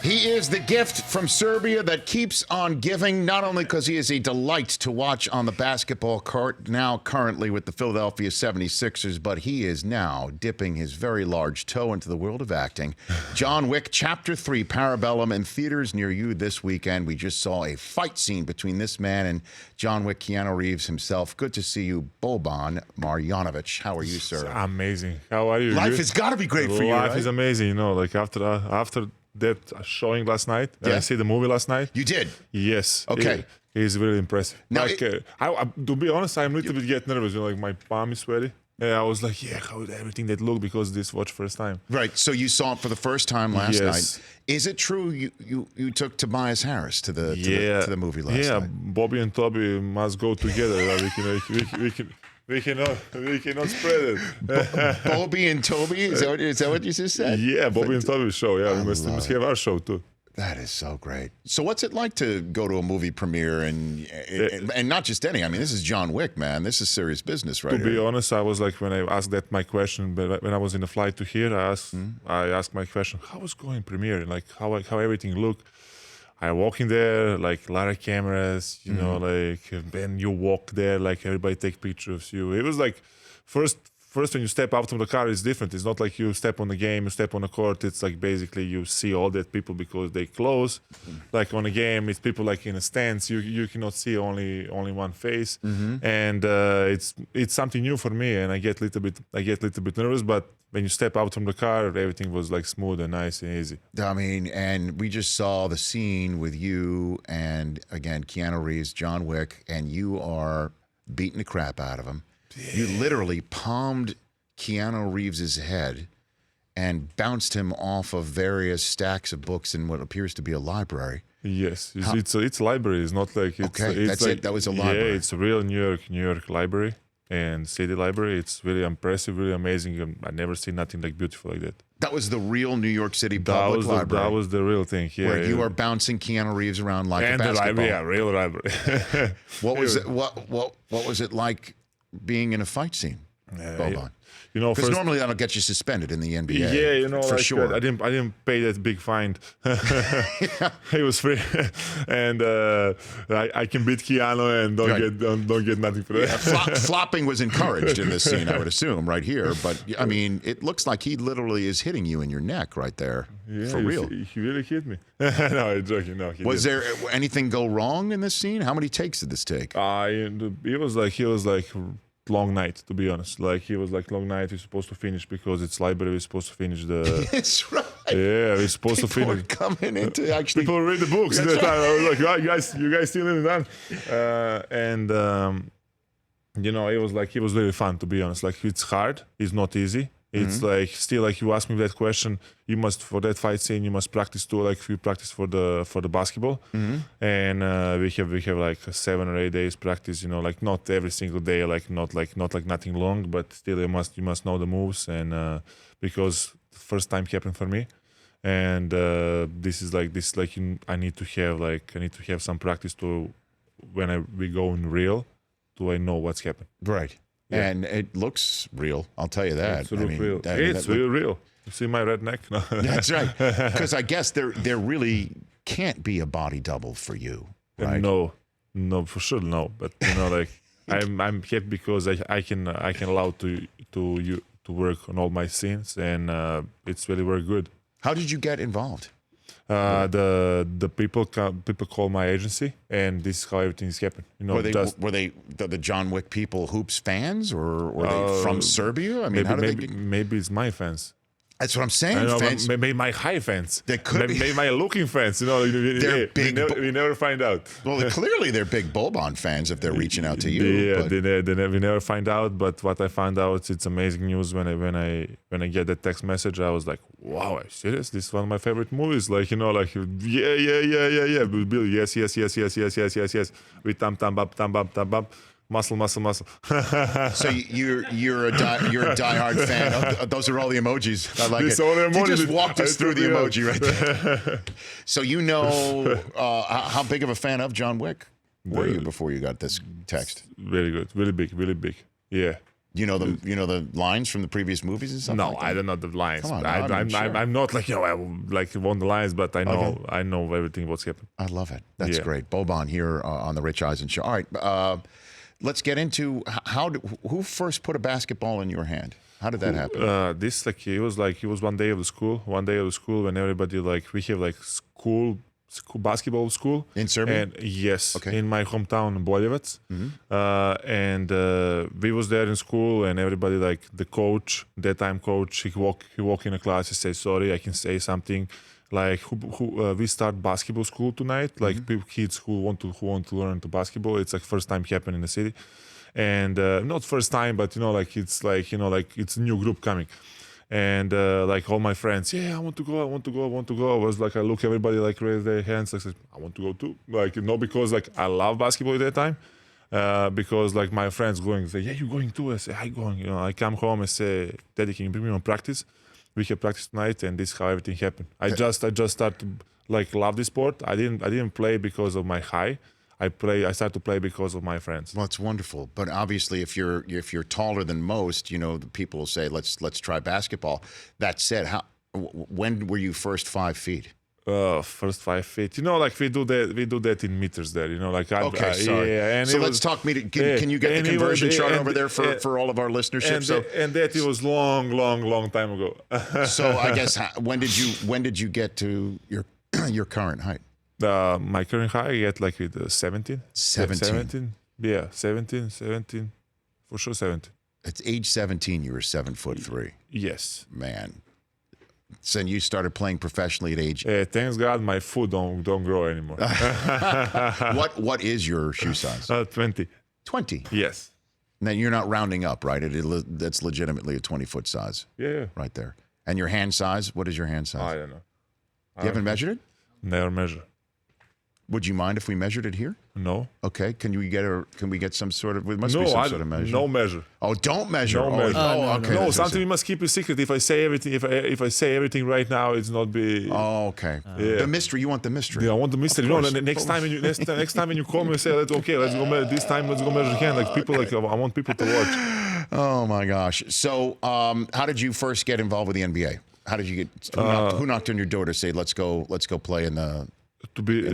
He is the gift from Serbia that keeps on giving, not only because he is a delight to watch on the basketball court, now currently with the Philadelphia 76ers, but he is now dipping his very large toe into the world of acting. John Wick, Chapter 3, Parabellum, in theaters near you this weekend. We just saw a fight scene between this man and John Wick, Keanu Reeves himself. Good to see you, Boban Marjanovic. How are you, sir? Amazing. How are you? Life has got to be great for you, Life right? is amazing, you know, like after that showing last night, I see the movie last night. You did? Yes. Okay. He's really impressive. Now like, to be honest, I'm a little bit get nervous. You know, like my palm is sweaty. Yeah, I was like, how did everything that look because this watch first time. Right. So you saw it for the first time last Yes. night. Is it true you took Tobias Harris to the movie last night? Yeah, Bobby and Toby must go together. We cannot spread it. Bobby and Toby? Is that what you just said? Yeah, Bobby and Toby show. Yeah, we must have our show too. That is so great. So what's it like to go to a movie premiere and not just any? I mean, this is John Wick, man. This is serious business, right? To be honest, I was like, when I asked that my question, but when I was in the flight to here, I asked my question, how was going premiere? Like how everything looked. I walk in there, like a lot of cameras, you know, like when you walk there, like everybody take pictures of you. It was like first when you step out from the car, it's different. It's not like you step on the game, you step on the court. It's like basically you see all that people because they close. Like on a game, it's people like in a stance. You cannot see only one face, and it's something new for me. And I get a little bit nervous, but when you step out from the car, everything was like smooth and nice and easy. I mean, and we just saw the scene with you and, again, Keanu Reeves, John Wick, and you are beating the crap out of him. Yeah. You literally palmed Keanu Reeves' head and bounced him off of various stacks of books in what appears to be a library. Yes, it's a library. It's not like... That was a library. Yeah, it's a real New York library. And city library, it's really impressive, really amazing. I never seen nothing like beautiful like that. That was the real New York City public library. That was the real thing. Yeah, where you are bouncing Keanu Reeves around like a basketball. Yeah, real library. What was it like being in a fight scene, Boban? You know, because normally that'll get you suspended in the NBA. Yeah, you know, for like, sure. I didn't pay that big fine. It was free, and I can beat Keanu and don't get nothing for that. Yeah, flopping was encouraged in this scene, I would assume, right here. But I mean, it looks like he literally is hitting you in your neck right there, for real. He really hit me. No, I'm joking. No, was there anything go wrong in this scene? How many takes did this take? He was like long night, to be honest. Like he was like long night. We're supposed to finish because it's library. We're supposed to finish the. That's right. Yeah, we're supposed to finish. People coming into actually. People read the books. Right. I was like, you guys still in it, and you know, it was really fun, to be honest. Like it's hard. It's not easy. It's like still like you ask me that question. You must for that fight scene. You must practice too. Like you practice for the basketball, and we have like 7 or 8 days practice. You know, like not every single day. Like not like nothing long, but still you must know the moves. And because first time happened for me, and I need to have some practice to when we go in real, I know what's happened. Right. Yeah. And it looks real, I'll tell you that. It's real. It's real. You see my red neck? No. That's right. Because I guess there really can't be a body double for you, right? No, for sure no. But you know, like I'm happy because I can allow to work on all my scenes, and it's really very good. How did you get involved? The people call my agency, and this is how everything is happening. You know, were they the John Wick people Hoops fans, or were they from Serbia? I mean, maybe it's my fans. That's what I'm saying. Fans, maybe my high fans. They could maybe my looking fans. You know, they're big. We never find out. Well, clearly they're big Boban fans if they're reaching out to you. Yeah, we never find out. But what I found out, it's amazing news when I get that text message. I was like, wow, are you serious? This is one of my favorite movies. Like, you know, like yeah. Bill, yes. With thumb up. Muscle. So you're a diehard fan. Those are all the emojis. I like it. You just walked us through the emoji right there. So you know how big of a fan of John Wick were you before you got this text? Very good, really big. Yeah. You know the lines from the previous movies and stuff. No, like that? I don't know the lines. Come on, I'm not like I like won the lines, but I know Okay. I know everything what's happened. I love it. That's Yeah. great. Boban here on the Rich Eisen Show. All right, let's get into who first put a basketball in your hand. How did that happen? This it was one day of the school. One day of the school when everybody we have school basketball school In Serbia? and yes, Okay. in my hometown Boljevac, and we was there in school and everybody the coach, that time coach, he walk in a class, he say sorry, I can say something. We start basketball school tonight. Kids who want to learn to basketball. It's first time happen in the city, and not first time, but it's it's a new group coming, and all my friends, I want to go. I was I look everybody raise their hands. I said I want to go too. Because I love basketball at that time. Because my friends going say you going too. I say I going. I come home and say Daddy, can you bring me on practice? We have practice tonight, and this is how everything happened. I just started to love this sport. I didn't play because of my high. I started to play because of my friends. Well, it's wonderful, but obviously, if you're taller than most, the people will say let's try basketball. That said, when were you first 5 feet? First 5 feet. We do that in meters there. Okay, sorry. Yeah, and so let's talk meter. Can you get the conversion chart over there for all of our listenership? And that it was long time ago. So I guess when did you get to your current height? My current height I get with 17. 17. Yeah, 17. For sure 17. At age 17, you were 7'3". Yes. Man. So you started playing professionally at age. Thanks God, my foot don't grow anymore. What is your shoe size? 20. 20. Yes. Now you're not rounding up, right? That's legitimately a 20-foot size. Yeah. Right there. And your hand size? What is your hand size? I don't know. You haven't measured it? Never measure. Would you mind if we measured it here? No. Okay. Can we get some sort of? There must be some sort of measure. No measure. Oh, don't measure. No measure. Okay. No, something we must keep a secret. If I say everything, if I say everything right now, it's not be. Oh, okay. Yeah. The mystery. You want the mystery. Yeah, I want the mystery. Of No, course. next time when you call me and say, let's go measure. This time, let's go measure hand. I want people to watch. Oh my gosh. So, how did you first get involved with the NBA? How did you get? Who knocked on your door to say, let's go play in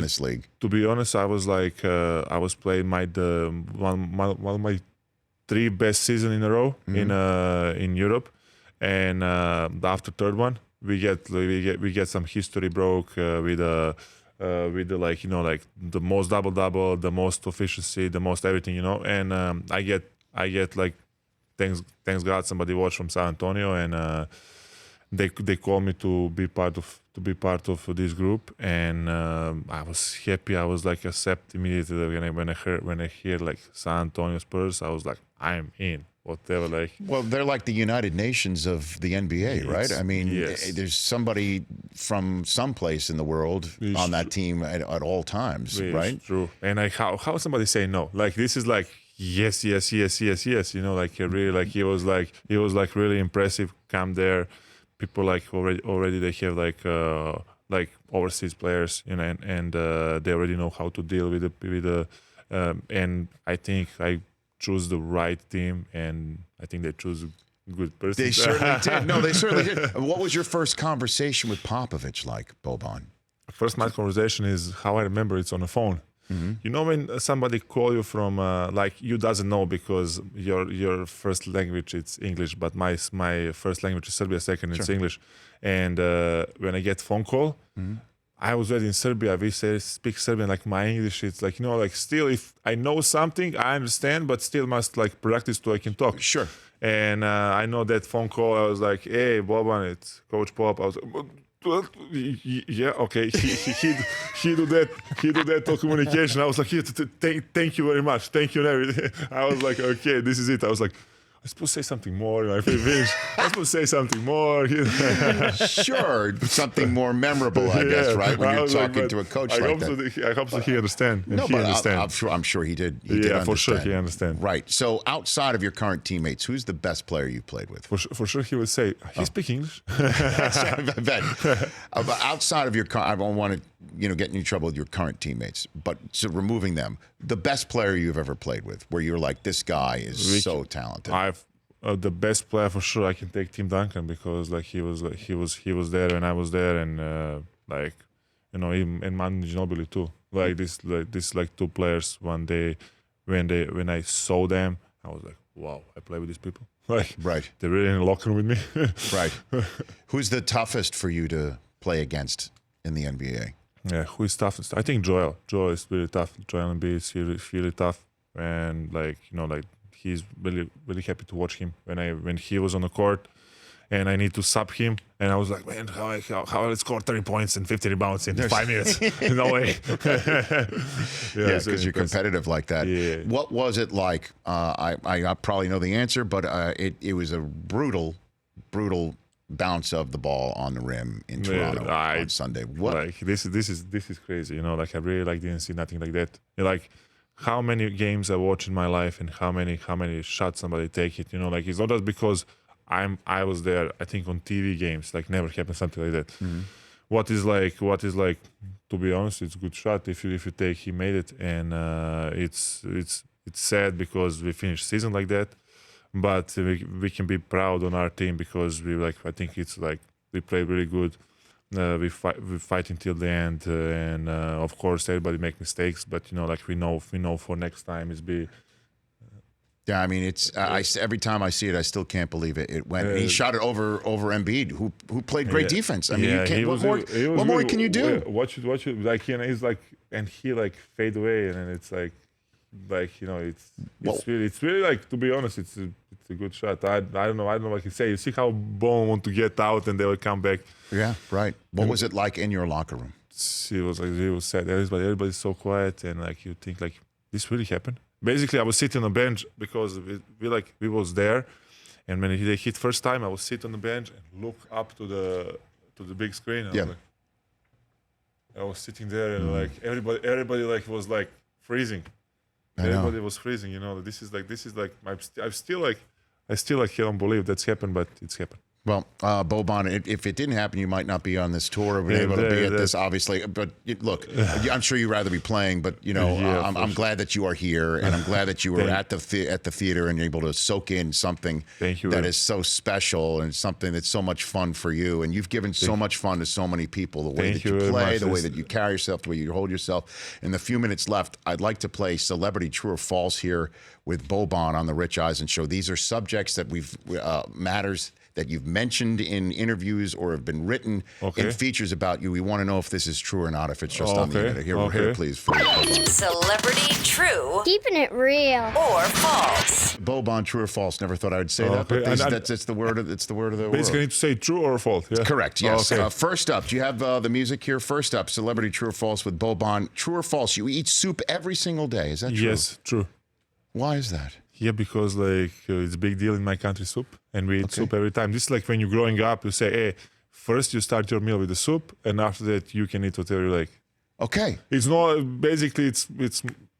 this league? To be honest, I was I was playing one of my 3 best season in a row in Europe, and after third one we get some history broke with the the most double, the most efficiency, the most everything, and I get thanks God somebody watched from San Antonio, and they called me to be part of this group, and I was happy. I was accept immediately when I hear San Antonio Spurs. I was like, I'm in. Whatever, Well, they're like the United Nations of the NBA, right? I mean, yes. There's somebody from someplace in the world on that team at all times, right? It's true. And how somebody say no? This is yes. Really, he was really impressive. Come there, people already they have overseas players, and they already know how to deal with the and I think I choose the right team, and I think they choose a good person. They certainly did. No, they certainly did. What was your first conversation with Popovich like, Boban? First my conversation is how I remember it's on the phone. Mm-hmm. When somebody call you from you doesn't know because your first language it's English, but my first language is Serbia, second it's English, and when I get phone call, I was already in Serbia. We speak Serbian my English. It's still if I know something I understand, but still must practice so I can talk. Sure. And I know that phone call. I was like, hey, Boban, it's Coach Pop. I was like, yeah, okay. He do that communication. I was like, thank you very much. Thank you and everything. I was like, okay, this is it. I was like, I'm supposed to say something more. I finish. I'm supposed to say something more. Sure, something more memorable, I guess, right? When you're talking to a coach like that. I hope so he understand. No, he but understand. I'm sure he did. He did for sure understand. he understand. Right. So outside of your current teammates, who's the best player you played with? For sure he would say, he speaks English. I bet. Outside of your, I don't want to, get in any trouble with your current teammates, but so removing them, the best player you've ever played with, where you're like, this guy is so talented. the best player for sure, I can take Tim Duncan because like he was there when I was there, and like and Manu Ginobili too. Like this like two players one day when I saw them, I was like, wow, I play with these people. Like Right. they're really in the locker room with me. Right. Who's the toughest for you to play against in the NBA? Yeah, who is toughest? I think Joel. Joel is really tough. Joel Embiid is really tough, and like like he's really happy to watch him when he was on the court, and I need to sub him, and I was like, man, how I score 30 points and 50 rebounds in 5 minutes? No way. Yeah, because you're competitive like that. Yeah. What was it like? I probably know the answer, but it was a brutal bounce of the ball on the rim in Toronto on Sunday. What? Like this is crazy. Like I really didn't see nothing like that. Like how many games I watched in my life and how many shots somebody take it. Like it's not just because I was there. I think on TV games like never happened something like that. Mm-hmm. What is like to be honest, it's a good shot if you take. He made it, and it's sad because we finished season like that. But we can be proud on our team because I think it's like we played really good. We fight until the end, and of course everybody make mistakes. But like we know for next time is be. Yeah, I mean it's every time I see it, I still can't believe it. It went. He shot it over Embiid, who played great defense. I mean, you can't, what more can you do? What you like? He's like, and he like fade away, and then it's like it's really like, to be honest, it's a good shot. I don't know what I can say. You see how Boban want to get out and they will come back. Yeah, right. What was it like in your locker room? It was sad. Everybody's so quiet, and like you think like this really happened. Basically, I was sitting on the bench because we was there, and when they hit first time, I was sit on the bench and look up to the big screen. And I was sitting there, and like everybody like was like freezing. Everybody was freezing. This is like I still can't believe that's happened, but it's happened. Well, Boban, if it didn't happen, you might not be on this tour or been able to be at this, obviously. But look, I'm sure you'd rather be playing, but I'm glad that you are here, and I'm glad that you were at the theater and you're able to soak in something that is so special and something that's so much fun for you. And you've given so much fun to so many people. The way that you play, the way that you carry yourself, the way you hold yourself. In the few minutes left, I'd like to play Celebrity True or False here with Boban on the Rich Eisen Show. These are subjects that matters that you've mentioned in interviews or have been written in features about you. We want to know if this is true or not, if it's just on the internet. Here, please. For Celebrity True. Keeping it real. Or false. Boban, true or false? Never thought I would say that, but it's the word of the world. Basically, I need to say true or false. Yeah? Correct. Yes. First up, do you have the music here? First up, Celebrity True or False with Boban. True or false? You eat soup every single day. Is that true? Yes, true. Why is that? Yeah, because like it's a big deal in my country, soup, and we eat soup every time. This is like when you're growing up, you say, hey, first you start your meal with the soup, and after that you can eat whatever you like. Okay. It's not basically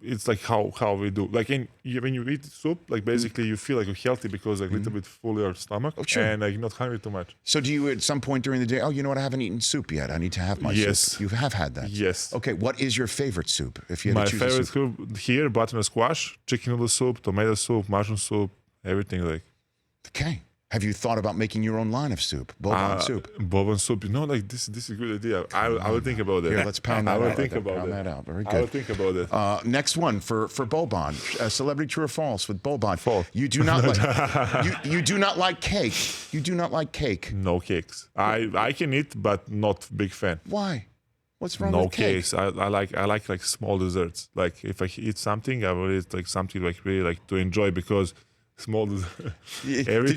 it's like how we do. Like when you eat soup, like basically you feel like you're healthy because like a little bit full your stomach and like not hungry too much. So do you at some point during the day, you know what, I haven't eaten soup yet. I need to have my soup. You have had that. Yes. Okay. What is your favorite soup? If you had my to choose favorite a soup here, butternut squash, chicken noodle soup, tomato soup, mushroom soup, everything like. Okay. Have you thought about making your own line of soup? Boban soup. Boban soup. Like this is a good idea. I will think about it. Here, let's pound that out. I will think about pound that out. Very good. I will think about it. Next one for Boban. Celebrity True or False with Boban. False. You do not like you do not like cake. You do not like cake. No cakes. I can eat, but not big fan. Why? What's wrong no with cake? Cakes. I like small desserts. Like if I eat something, I will eat like something like really like to enjoy because small. Did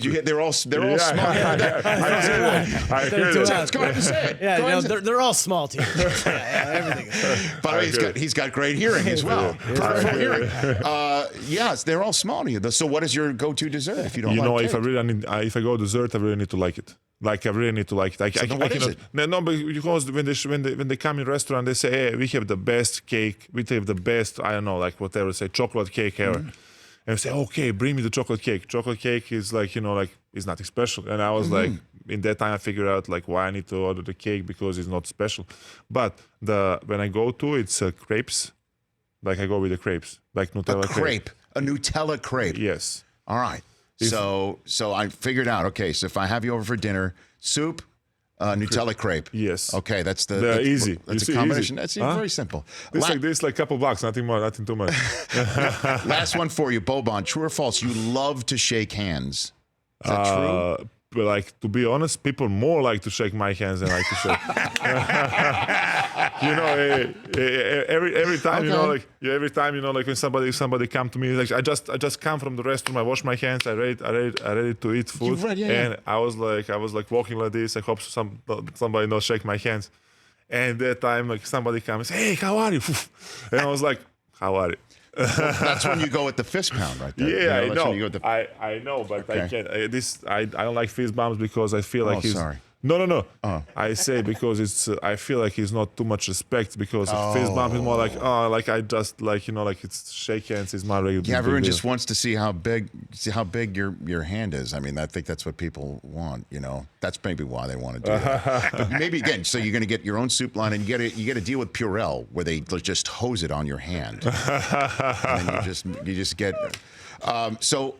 you hear? They're all small. I hear that. Go ahead and say it. Yeah, they're all small teams. Everything. By the way, he's got great hearing as well. Powerful hearing. Yes, they're all small to you. So, what is your go-to dessert if you don't? Like cake? If I go dessert, I really need to like it. Like I really need to like it. What is it? No, but because when they come in restaurant, they say, "Hey, we have the best cake. We have the best. I don't know, like whatever. Say chocolate cake ever." And I say, okay, bring me the chocolate cake. Chocolate cake is like, it's nothing special. And I was like, in that time I figured out like why I need to order the cake because it's not special. But when I go to, it's crepes. Like I go with the crepes, like Nutella crepe. A Nutella crepe. Yes. All right. So I figured out, okay, so if I have you over for dinner, soup, Nutella crepe. Yes. Okay, that's They're easy. That's You a see, combination. easy. That's Huh? very simple. This like this, like couple bucks, nothing more, nothing too much. Last one for you, Boban. True or false? You love to shake hands. Is that true? But like, to be honest, people more like to shake my hands than like to shake. Every time, every time, like when somebody come to me, like I just come from the restroom, I wash my hands, I ready to eat food, and I was like walking like this. I hope somebody not shake my hands, and that time like somebody comes, hey, how are you? And I was like, how are you? Well, that's when you go with the fist pound, right there. Yeah, I that's know. when you go with the- I know, but Okay. I can't. I don't like fist bumps because I feel like Oh, he's. sorry. No. I say because it's. I feel like he's not too much respect because fist bump is more like like I just like like it's shake hands is my regular. Yeah, everyone big just deal. wants to see how big your hand is. I mean, I think that's what people want. That's maybe why they want to do that. But maybe again, so you're going to get your own soup line, and you get to deal with Purell, where they just hose it on your hand, and then you just get. I'm thrilled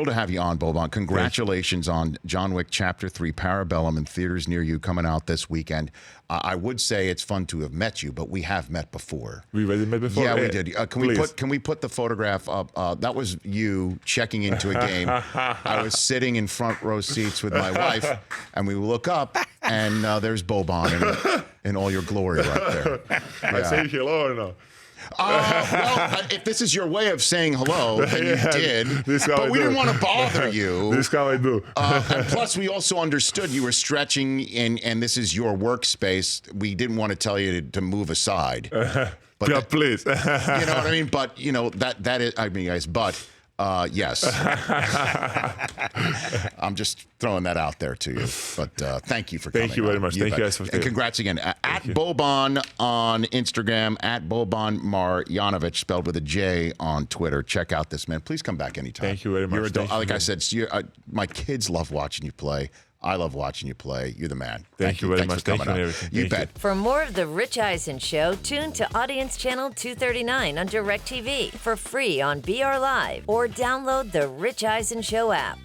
to have you on, Boban. Congratulations on John Wick Chapter 3 Parabellum in theaters near you coming out this weekend. I would say it's fun to have met you, but we have met before. We already met before. Yeah, we did. Please. Can we put the photograph up? That was you checking into a game. I was sitting in front row seats with my wife, and we look up, and there's Boban in all your glory right there. I say hello or no? Well, if this is your way of saying hello, then you did. But we didn't want to bother you. This is how I do. And plus, we also understood you were stretching, and this is your workspace. We didn't want to tell you to move aside. But Yeah, please. you know what I mean? But that is. I mean, guys. But yes. I'm just throwing that out there to you. But thank you for coming. Thank you very much. Thank bet. you guys for And congrats again. At Boban on Instagram, at Boban Marjanovic, spelled with a J on Twitter. Check out this man. Please come back anytime. Thank you very much. Like I said, my kids love watching you play. I love watching you play. You're the man. Thank you very Thanks much. for Thank coming you out. and everything. You Thank bet. For more of The Rich Eisen Show, tune to Audience Channel 239 on DirecTV for free on BR Live or download the Rich Eisen Show app.